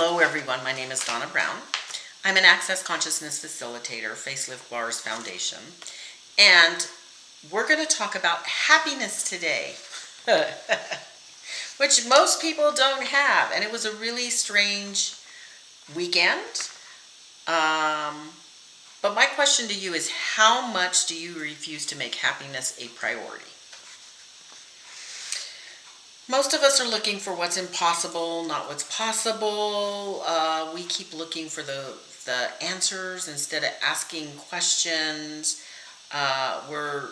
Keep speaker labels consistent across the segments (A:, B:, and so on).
A: Hello everyone, my name is Donna Brown. I'm an Access Consciousness Facilitator, Facelift Bars Foundation, and we're going to talk about happiness today, which most people don't have, and it was a really strange weekend. But my question to you is, how much do you refuse to make happiness a priority? Most of us are looking for what's impossible, not what's possible. We keep looking for the answers instead of asking questions. We're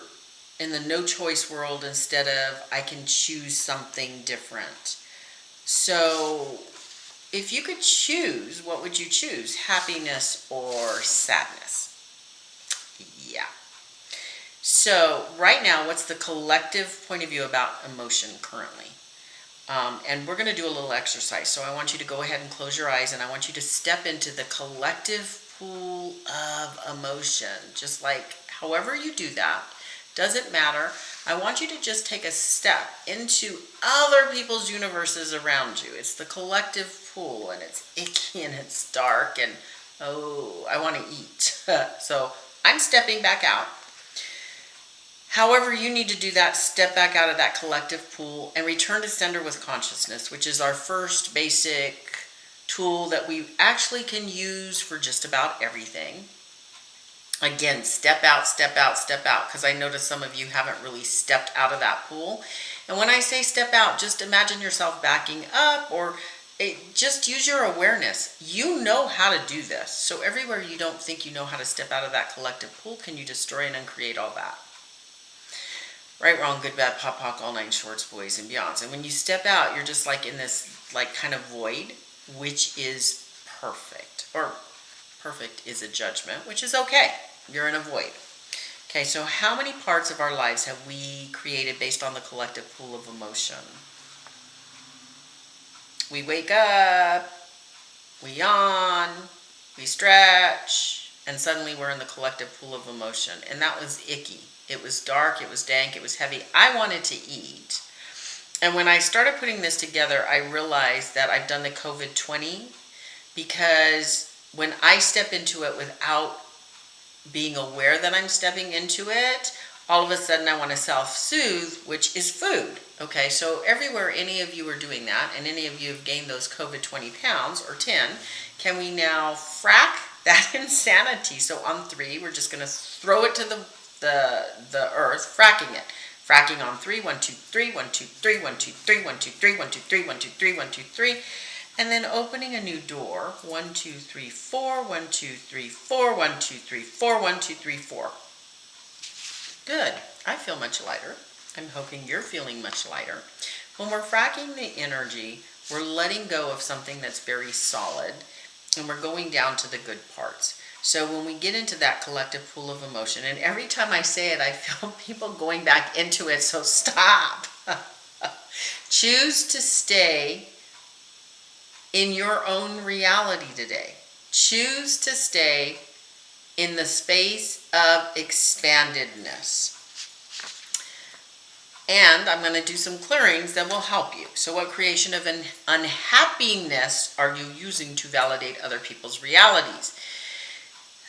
A: in the no choice world instead of I can choose something different. So if you could choose, what would you choose? Happiness or sadness? Yeah. So right now, what's the collective point of view about emotion currently? And we're going to do a little exercise. So I want you to go ahead and close your eyes, and I want you to step into the collective pool of emotion. Just like however you do that, doesn't matter. I want you to just take a step into other people's universes around you. It's the collective pool, and it's icky, and it's dark, and oh, I want to eat. So I'm stepping back out. However you need to do that, step back out of that collective pool and return to sender with consciousness, which is our first basic tool that we actually can use for just about everything. Again, step out, step out, step out, because I notice some of you haven't really stepped out of that pool. And when I say step out, just imagine yourself backing up, or just use your awareness. You know how to do this. So everywhere you don't think you know how to step out of that collective pool, can you destroy and uncreate all that? Right, wrong, good, bad, pop, pock, all nine shorts, boys, and beyonds. And when you step out, you're just like in this like kind of void, which is perfect. Or perfect is a judgment, which is okay. You're in a void. Okay, so how many parts of our lives have we created based on the collective pool of emotion? We wake up, we yawn, we stretch, and suddenly we're in the collective pool of emotion. And that was icky. It was dark, it was dank, it was heavy. I wanted to eat. And when I started putting this together, I realized that I've done the COVID-20, because when I step into it without being aware that I'm stepping into it, all of a sudden I want to self-soothe, which is food. Okay, so everywhere any of you are doing that, and any of you have gained those COVID-20 pounds, or 10, can we now frack that insanity? So on 3, we're just going to throw it to the earth, fracking it. Fracking on 3, 1, 2, 3, 1, 2, 3, 1, 2, 3, 1, 2, 3, 1, 2, 3, 1, 2, 3, 1, 2, 3. And then opening a new door. 1, 2, 3, 4, 1, 2, 3, 4, 1, 2, 3, 4, 1, 2, 3, 4. Good. I feel much lighter. I'm hoping you're feeling much lighter. When we're fracking the energy, we're letting go of something that's very solid, and we're going down to the good parts. So when we get into that collective pool of emotion, and every time I say it, I feel people going back into it, so stop. Choose to stay in your own reality today. Choose to stay in the space of expandedness. And I'm going to do some clearings that will help you. So what creation of unhappiness are you using to validate other people's realities?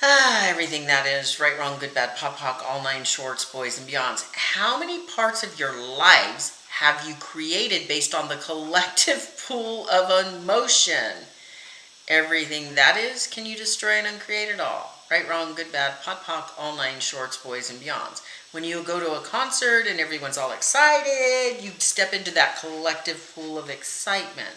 A: Everything that is, right, wrong, good, bad, pop, pock, all nine shorts, boys, and beyonds. How many parts of your lives have you created based on the collective pool of emotion? Everything that is, can you destroy and uncreate it all? Right, wrong, good, bad, pop, pock, all nine shorts, boys, and beyonds. When you go to a concert and everyone's all excited, you step into that collective pool of excitement.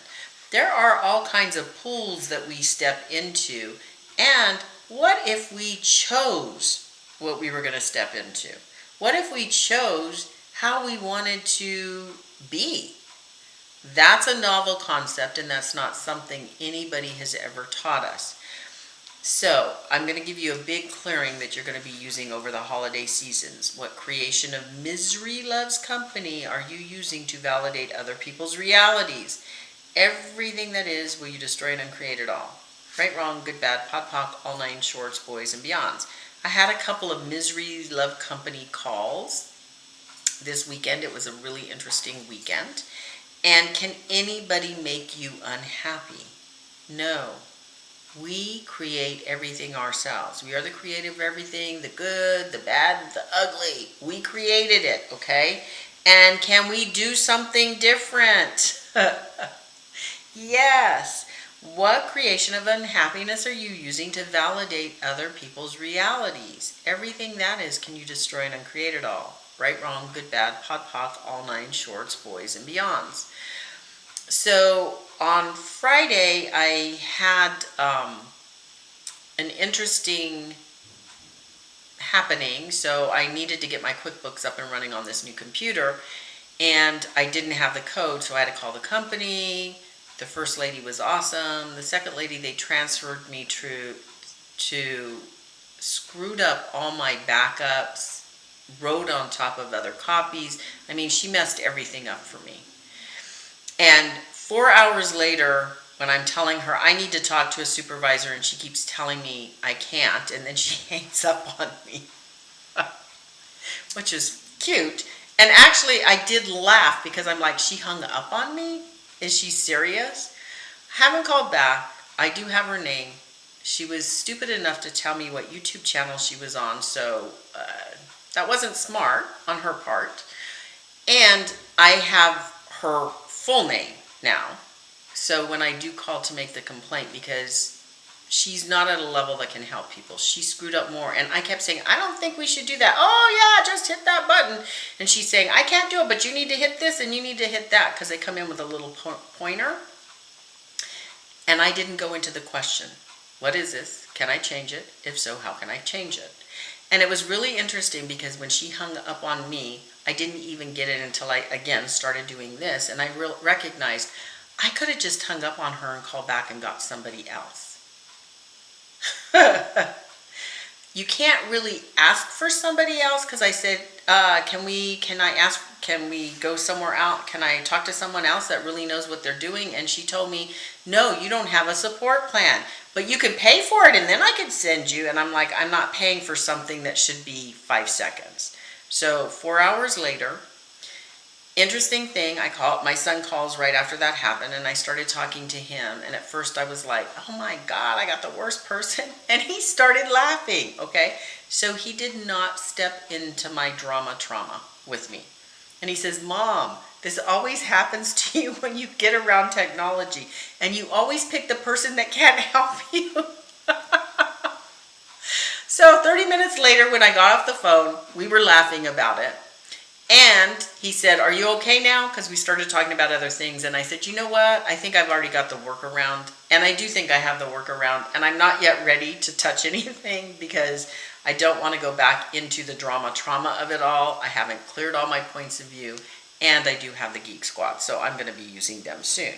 A: There are all kinds of pools that we step into, and what if we chose what we were going to step into? What if we chose how we wanted to be? That's a novel concept, and that's not something anybody has ever taught us. So I'm going to give you a big clearing that you're going to be using over the holiday seasons. What creation of misery loves company are you using to validate other people's realities? Everything that is, will you destroy and uncreate it all? Right, wrong, good, bad, pod, pock, all nine shorts, boys, and beyonds. I had a couple of misery love company calls this weekend. It was a really interesting weekend. And can anybody make you unhappy? No. We create everything ourselves. We are the creator of everything, the good, the bad, the ugly. We created it, okay? And can we do something different? Yes. What creation of unhappiness are you using to validate other people's realities? Everything that is, can you destroy and uncreate it all? Right, wrong, good, bad, pod, poc, all nine shorts, boys, and beyonds. So on Friday, I had an interesting happening. So I needed to get my QuickBooks up and running on this new computer, and I didn't have the code, so I had to call the company. The first lady was awesome. The second lady, they transferred me to screwed up all my backups, wrote on top of other copies. I mean, she messed everything up for me. And 4 hours later, when I'm telling her I need to talk to a supervisor, and she keeps telling me I can't, and then she hangs up on me, which is cute. And actually, I did laugh because I'm like, she hung up on me? Is she serious? Haven't called back. I do have her name. She was stupid enough to tell me what YouTube channel she was on, so that wasn't smart on her part. And I have her full name now. So when I do call to make the complaint, because she's not at a level that can help people. She screwed up more. And I kept saying, I don't think we should do that. Oh yeah, just hit that button. And she's saying, I can't do it, but you need to hit this and you need to hit that, because they come in with a little pointer. And I didn't go into the question. What is this? Can I change it? If so, how can I change it? And it was really interesting because when she hung up on me, I didn't even get it until I, again, started doing this. And I recognized I could have just hung up on her and called back and got somebody else. You can't really ask for somebody else, because I said, can we go somewhere out? Can I talk to someone else that really knows what they're doing? And she told me, no, you don't have a support plan, but you can pay for it and then I could send you. And I'm like, I'm not paying for something that should be 5 seconds. So 4 hours later, interesting thing, my son calls right after that happened, and I started talking to him, and at first I was like, oh my God, I got the worst person, and he started laughing, okay? So he did not step into my trauma with me. And he says, Mom, this always happens to you when you get around technology, and you always pick the person that can't help you. So 30 minutes later, when I got off the phone, we were laughing about it. And he said, are you okay now? Because we started talking about other things. And I said, you know what? I think I've already got the workaround. And I do think I have the workaround. And I'm not yet ready to touch anything because I don't want to go back into the trauma of it all. I haven't cleared all my points of view. And I do have the Geek Squad. So I'm going to be using them soon.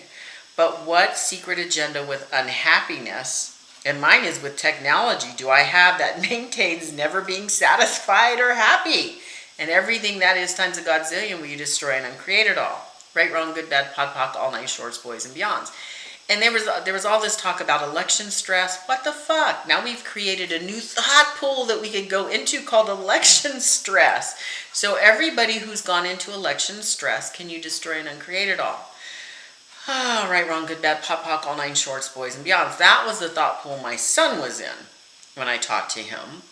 A: But what secret agenda with unhappiness, and mine is with technology, do I have that maintains never being satisfied or happy? And everything that is times a godzillion will you destroy and uncreate it all. Right, wrong, good, bad, pod, poc, all nine shorts, boys, and beyonds. And there was all this talk about election stress. What the fuck? Now we've created a new thought pool that we could go into called election stress. So everybody who's gone into election stress, can you destroy and uncreate it all? Oh, right, wrong, good, bad, pod, poc, all nine shorts, boys, and beyonds. That was the thought pool my son was in when I talked to him.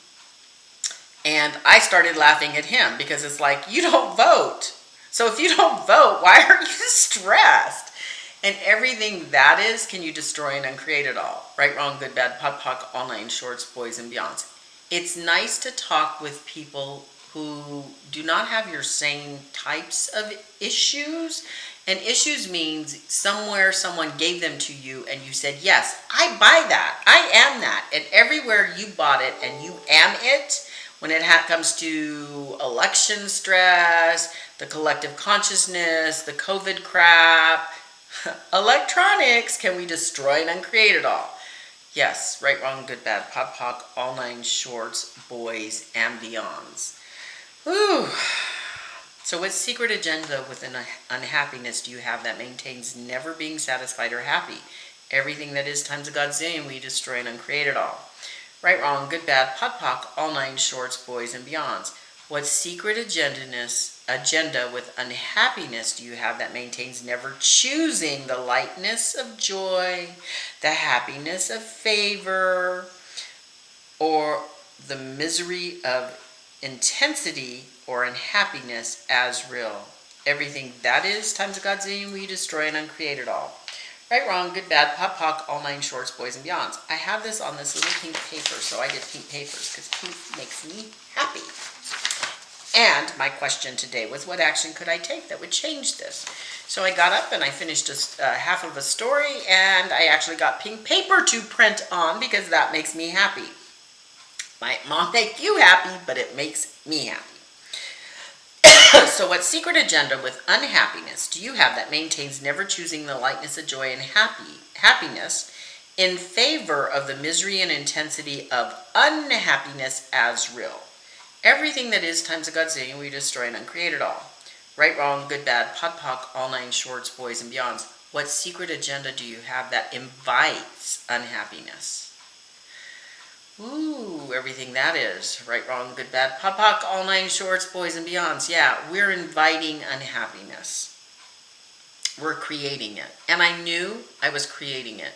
A: And I started laughing at him because it's like, you don't vote. So if you don't vote, why are you stressed? And everything that is, can you destroy and uncreate it all? Right, wrong, good, bad, pod, poc, all nine shorts, boys, and beyonds. It's nice to talk with people who do not have your same types of issues. And issues means somewhere someone gave them to you and you said, yes, I buy that. I am that. And everywhere you bought it and you am it, when it comes to election stress, the collective consciousness, the COVID crap, electronics, can we destroy and uncreate it all? Yes, right, wrong, good, bad, pod, poc, all nine shorts, boys, and beyonds. Whew. So what secret agenda within unhappiness do you have that maintains never being satisfied or happy? Everything that is times a godzillion, we destroy and uncreate it all. Right, wrong, good, bad, pod, poc, all nine shorts, boys, and beyonds. What secret agenda with unhappiness do you have that maintains never choosing the lightness of joy, the happiness of favor, or the misery of intensity or unhappiness as real? Everything that is times a godzillion, we destroy and uncreate it all. Right, wrong, good, bad, pop, pock, all nine shorts, boys and beyonds. I have this on this little pink paper, so I get pink papers because pink makes me happy. And my question today was, what action could I take that would change this? So I got up and I finished half of a story, and I actually got pink paper to print on because that makes me happy. Might not make you happy, but it makes me happy. So what secret agenda with unhappiness do you have that maintains never choosing the lightness of joy and happiness in favor of the misery and intensity of unhappiness as real? Everything that is times a godzillion, we destroy and uncreate it all. Right, wrong, good, bad, pot, pock, all nine shorts, boys and beyonds. What secret agenda do you have that invites unhappiness? Ooh, everything that is. Right, wrong, good, bad, pot, pock, all nine shorts, boys and beyonds. Yeah, we're inviting unhappiness. We're creating it. And I knew I was creating it.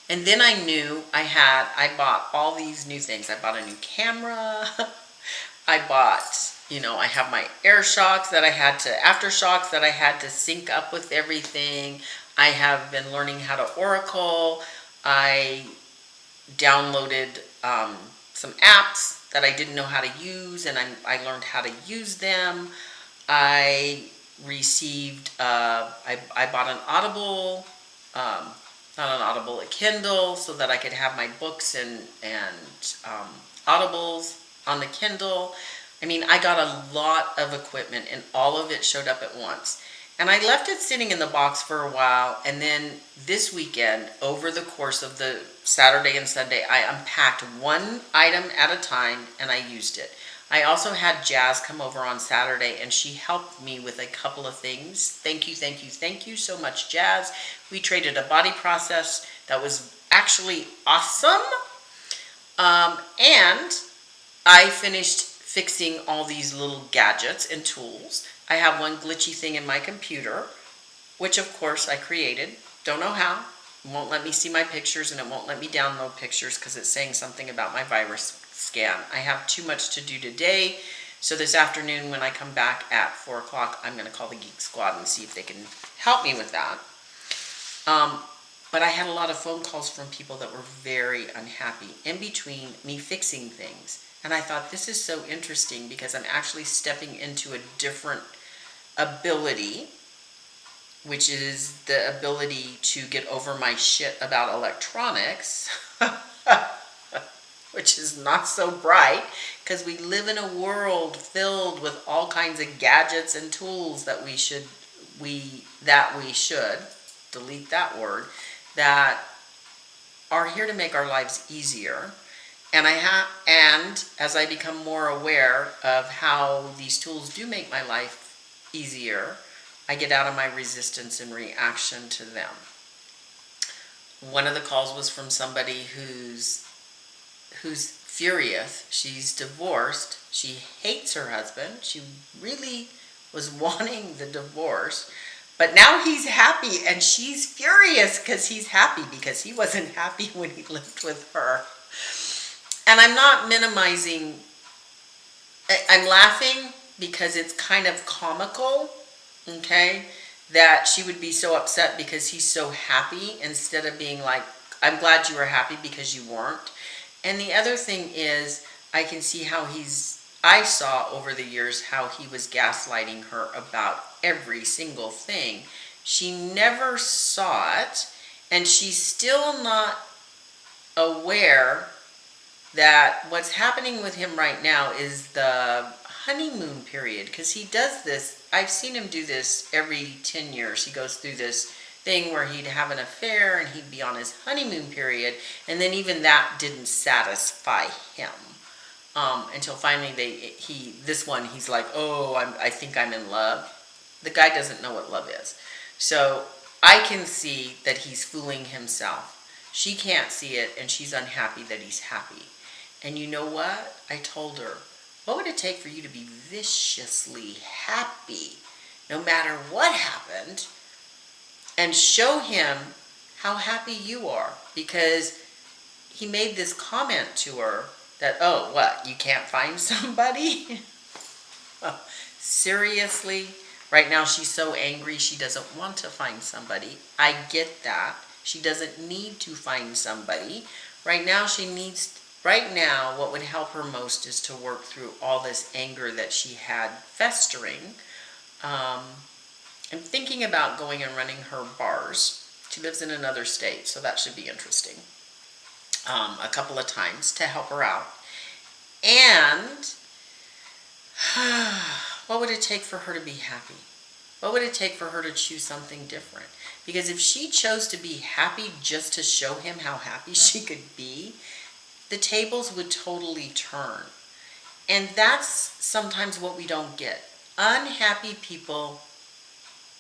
A: And then I knew I bought all these new things. I bought a new camera. I bought, I have my aftershocks that I had to sync up with everything. I have been learning how to Oracle. I downloaded some apps that I didn't know how to use, and I learned how to use them. I received, I bought an Audible, a Kindle, so that I could have my books and Audibles on the Kindle. I mean, I got a lot of equipment, and all of it showed up at once. And I left it sitting in the box for a while, and then this weekend, over the course of the Saturday and Sunday, I unpacked one item at a time, and I used it. I also had Jazz come over on Saturday, and she helped me with a couple of things. Thank you so much, Jazz. We traded a body process that was actually awesome. And I finished fixing all these little gadgets and tools. I have one glitchy thing in my computer, which of course I created. Don't know how. It won't let me see my pictures, and it won't let me download pictures because it's saying something about my virus scan. I have too much to do today. So this afternoon when I come back at 4 o'clock, I'm going to call the Geek Squad and see if they can help me with that. But I had a lot of phone calls from people that were very unhappy in between me fixing things. And I thought, this is so interesting because I'm actually stepping into a different ability, which is the ability to get over my shit about electronics, which is not so bright because we live in a world filled with all kinds of gadgets and tools that we should delete that word, that are here to make our lives easier. And as I become more aware of how these tools do make my life easier, I get out of my resistance and reaction to them. One of the calls was from somebody who's furious. She's divorced. She hates her husband. She really was wanting the divorce. But now he's happy, and she's furious because he's happy because he wasn't happy when he lived with her. And I'm not minimizing, I'm laughing because it's kind of comical, okay, that she would be so upset because he's so happy instead of being like, I'm glad you were happy because you weren't. And the other thing is, I can see how I saw over the years how he was gaslighting her about every single thing. She never saw it, and she's still not aware that what's happening with him right now is the honeymoon period, because he does this. I've seen him do this every 10 years. He goes through this thing where he'd have an affair and he'd be on his honeymoon period, and then even that didn't satisfy him until finally he's like, oh, I think I'm in love. The guy doesn't know what love is. So I can see that he's fooling himself. She can't see it, and she's unhappy that he's happy. And you know what? I told her, What would it take for you to be viciously happy no matter what happened, and show him how happy you are? Because he made this comment to her that, oh, what, you can't find somebody? Seriously? Right now she's so angry she doesn't want to find somebody. I get that. She doesn't need to find somebody. Right now what would help her most is to work through all this anger that she had festering. I'm thinking about going and running her bars. She lives in another state, so that should be interesting. A couple of times to help her out. And what would it take for her to be happy? What would it take for her to choose something different? Because if she chose to be happy just to show him how happy she could be, the tables would totally turn. And that's sometimes what we don't get. Unhappy people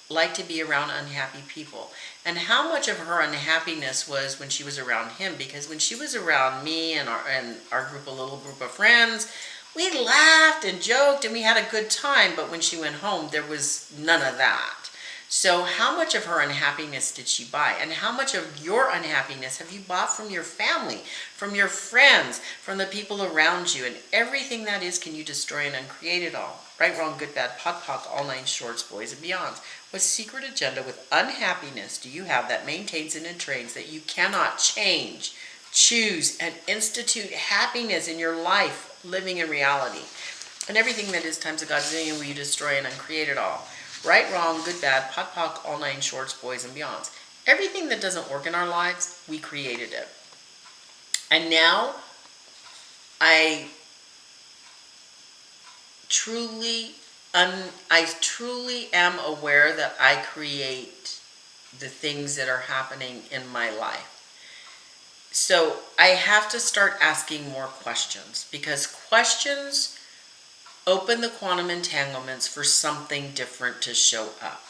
A: like to be around unhappy people. And how much of her unhappiness was when she was around him? Because when she was around me and our group, a little group of friends, we laughed and joked and we had a good time. But when she went home, there was none of that. So how much of her unhappiness did she buy? And how much of your unhappiness have you bought from your family, from your friends, from the people around you? And everything that is, can you destroy and uncreate it all? Right, wrong, good, bad, pot, pock, all nine shorts, boys and beyonds. What secret agenda with unhappiness do you have that maintains and entrains that you cannot change, choose, and institute happiness in your life, living in reality? And everything that is times a godzillion, will you destroy and uncreate it all? Right, wrong, good, bad, pot, pock, all nine shorts, boys and beyonds. Everything that doesn't work in our lives, we created it. And now, I truly am aware that I create the things that are happening in my life. So I have to start asking more questions, because questions open the quantum entanglements for something different to show up.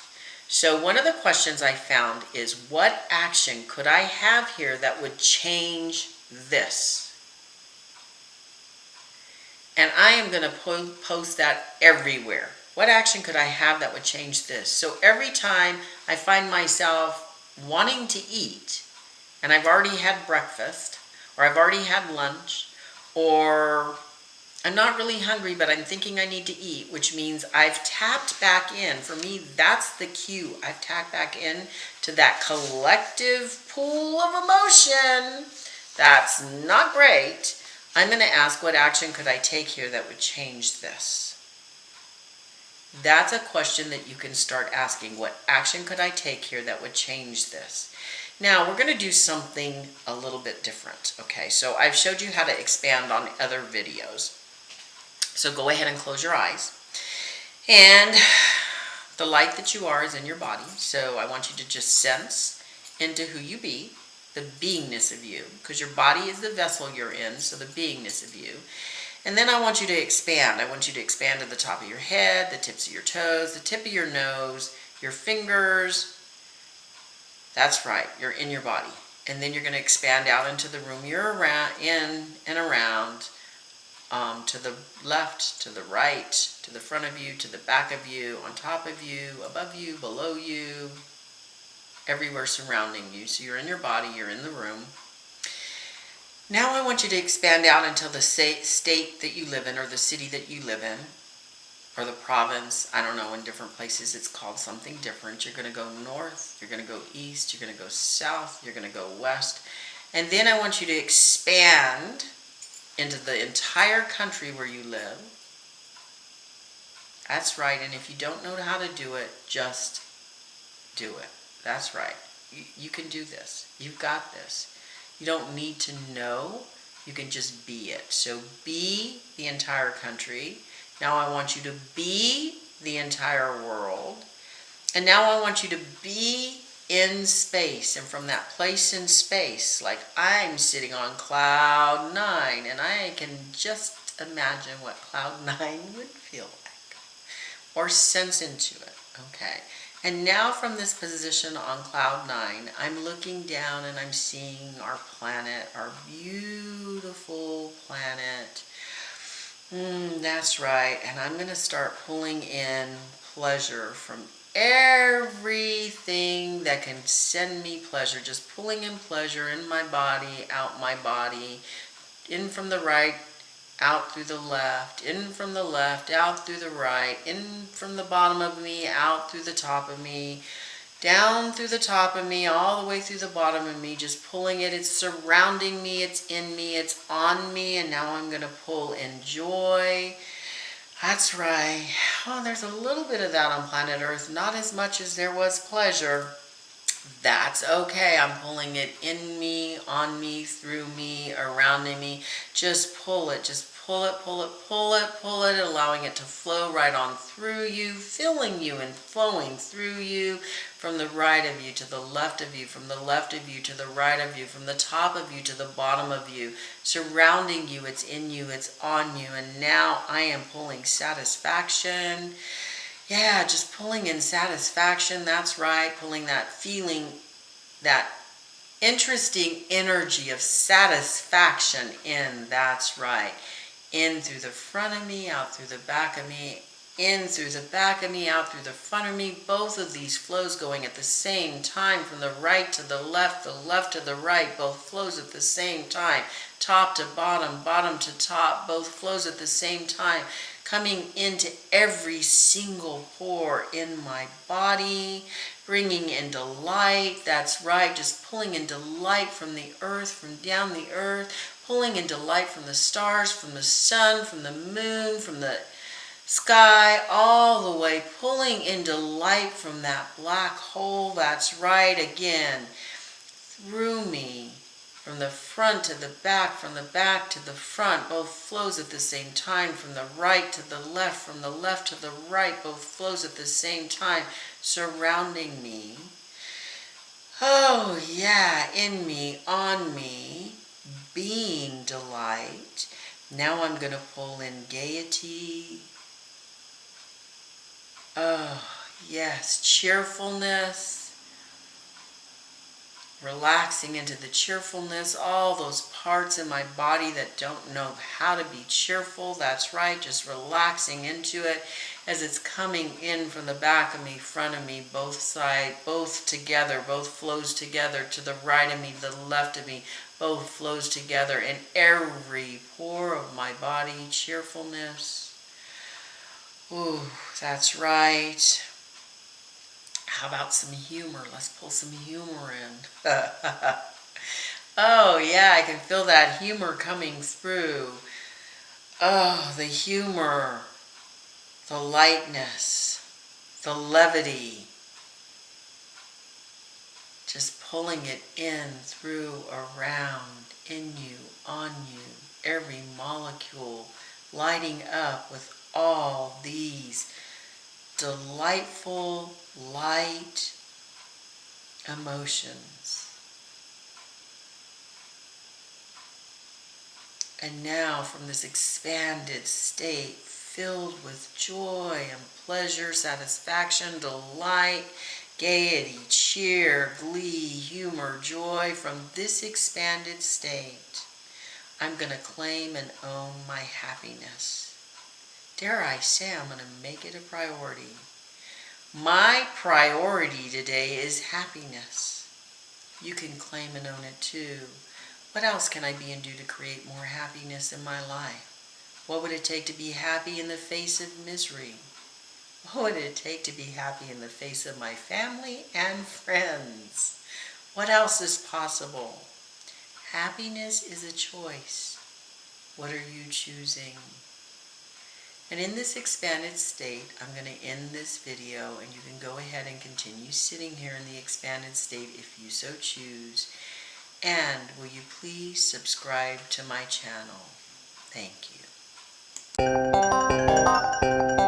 A: So one of the questions I found is, what action could I have here that would change this? And I am going to post that everywhere. What action could I have that would change this? So every time I find myself wanting to eat, and I've already had breakfast, or I've already had lunch, or I'm not really hungry, but I'm thinking I need to eat, which means I've tapped back in. For me, that's the cue. I've tapped back in to that collective pool of emotion. That's not great. I'm going to ask, what action could I take here that would change this? That's a question that you can start asking. What action could I take here that would change this? Now, we're going to do something a little bit different. Okay, so I've showed you how to expand on other videos. So go ahead and close your eyes. And the light that you are is in your body. So I want you to just sense into who you be, the beingness of you, because your body is the vessel you're in, so the beingness of you. And then I want you to expand. I want you to expand to the top of your head, the tips of your toes, the tip of your nose, your fingers. That's right, you're in your body. And then you're going to expand out into the room you're in and around. To the left, to the right, to the front of you, to the back of you, on top of you, above you, below you, everywhere surrounding you. So you're in your body, you're in the room. Now I want you to expand out into the state that you live in, or the city that you live in, or the province. I don't know, in different places it's called something different. You're going to go north, you're going to go east, you're going to go south, you're going to go west. And then I want you to expand into the entire country where you live. That's right. And if you don't know how to do it, just do it. That's right. You can do this. You've got this. You don't need to know. You can just be it. So be the entire country. Now I want you to be the entire world. And now I want you to be in space, and from that place in space, like I'm sitting on cloud 9, and I can just imagine what cloud 9 would feel like, or sense into it. Okay, and now from this position on cloud 9, I'm looking down and I'm seeing our planet, our beautiful planet, That's right. And I'm going to start pulling in pleasure from everything that can send me pleasure. Just pulling in pleasure in my body, out my body, in from the right, out through the left, in from the left, out through the right, in from the bottom of me, out through the top of me, down through the top of me, all the way through the bottom of me, just pulling it. It's surrounding me, it's in me, it's on me, and now I'm going to pull in joy. That's right. Oh, there's a little bit of that on planet Earth, not as much as there was pleasure. That's okay. I'm pulling it in me, on me, through me, around me. Just pull it. Just pull it, pull it, pull it, pull it, allowing it to flow right on through you, filling you and flowing through you, from the right of you to the left of you, from the left of you to the right of you, from the top of you to the bottom of you, surrounding you. It's in you, it's on you. And now I am pulling satisfaction. Yeah, just pulling in satisfaction. That's right. Pulling that feeling, that interesting energy of satisfaction in. That's right. In through the front of me, out through the back of me, in through the back of me, out through the front of me. Both of these flows going at the same time, from the right to the left to the right. Both flows at the same time. Top to bottom, bottom to top. Both flows at the same time. Coming into every single pore in my body, bringing into light. That's right, just pulling into light from the earth, from down the earth, pulling into light from the stars, from the sun, from the moon, from the sky, all the way, pulling into light from that black hole. That's right, again, through me. From the front to the back, from the back to the front, both flows at the same time. From the right to the left, from the left to the right, both flows at the same time, surrounding me. Oh yeah, in me, on me, being delight. Now I'm going to pull in gaiety. Oh yes, cheerfulness. Relaxing into the cheerfulness, all those parts in my body that don't know how to be cheerful. That's right, just relaxing into it as it's coming in from the back of me, front of me, both sides, both together, both flows together, to the right of me, the left of me, both flows together in every pore of my body, cheerfulness. Ooh, that's right. How about some humor? Let's pull some humor in. Oh, yeah, I can feel that humor coming through. Oh, the humor, the lightness, the levity. Just pulling it in, through, around, in you, on you, every molecule, lighting up with all these delightful, light emotions. And now from this expanded state, filled with joy and pleasure, satisfaction, delight, gaiety, cheer, glee, humor, joy, from this expanded state, I'm going to claim and own my happiness. Dare I say, I'm going to make it a priority. My priority today is happiness. You can claim and own it too. What else can I be and do to create more happiness in my life? What would it take to be happy in the face of misery? What would it take to be happy in the face of my family and friends? What else is possible? Happiness is a choice. What are you choosing? And in this expanded state, I'm going to end this video, and you can go ahead and continue sitting here in the expanded state if you so choose. And will you please subscribe to my channel? Thank you.